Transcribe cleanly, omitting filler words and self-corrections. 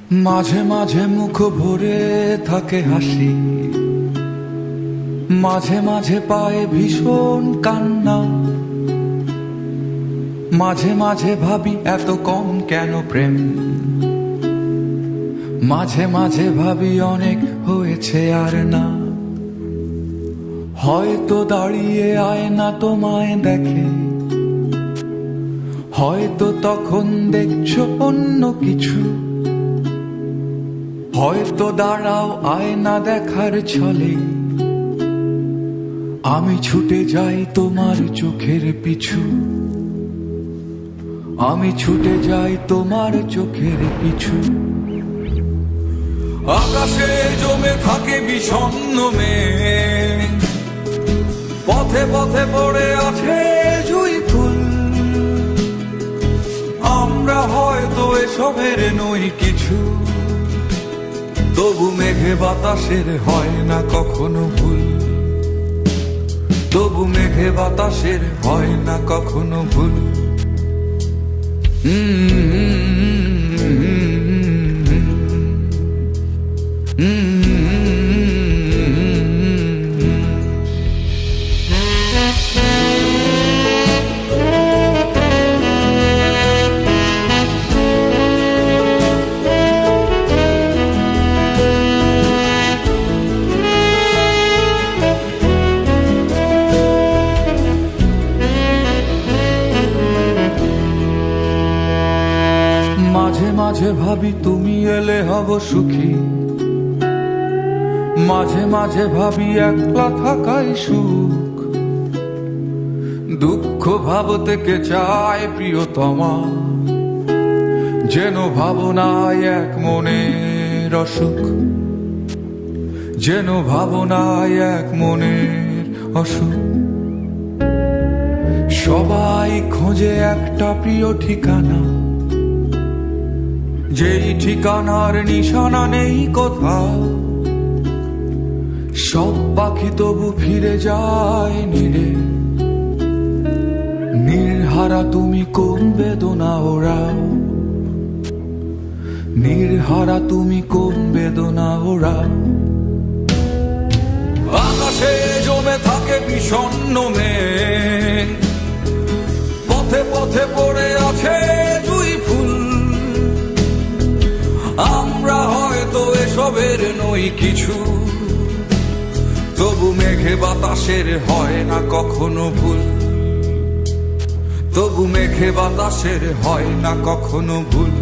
মাঝে মাঝে মুখ ভরে থাকে হাসি, মাঝে মাঝে পায়ে ভীষণ কান্না। মাঝে মাঝে ভাবি এত কম কেন প্রেম, মাঝে মাঝে ভাবি অনেক হয়েছে আর না। হয়তো দাঁড়িয়ে আয়না তোমায় দেখে, হয়তো তখন দেখছো অন্য কিছু। হয়তো দাঁড়াও আয়না দেখার ছলে, আমি ছুটে যাই তোমার চোখের পিছু। আমি ছুটে যাই তোমার চোখের পিছু। আকাশে জমে থাকে বিষণ্ণ মেঘ, পথে পথে পড়ে আছে জুঁই ফুল। আমরা হয়তো এসবের নই কিছু, তবু মেঘে বাতাসের হয় না কখনো ভুল। তবু মেঘে বাতাসের হয় না কখনো ভুল। মাঝে মাঝে ভাবি তুমি এলে হব সুখী, মাঝে মাঝে ভাবি একলা থাকাই সুখ। দুঃখ ভাবতে কে চায় প্রিয়তমা, যেন ভাবনায় এক মনের অসুখ। যেন ভাবনায় এক মনের অসুখ। সবাই খোঁজে একটা প্রিয় ঠিকানা, যেই ঠিকানার নিশানা নেই কোথাও। সব পাখি তবু ফিরে যায় নীড়ে, নির্হারা তুমি কোন বেদনা ওরাও। নির্হারা তুমি কোন বেদনা ওরাও। আকাশে জমে থাকে বিষণ্ণ মেঘ, পথে পথে পড়ে আছে জুঁই ফুল। আমরা হয়তো এসবের নই কিছু, তবু মেঘে বাতাসের হয় না কখনো ভুল। তবু মেঘে বাতাসের হয় না কখনো ভুল।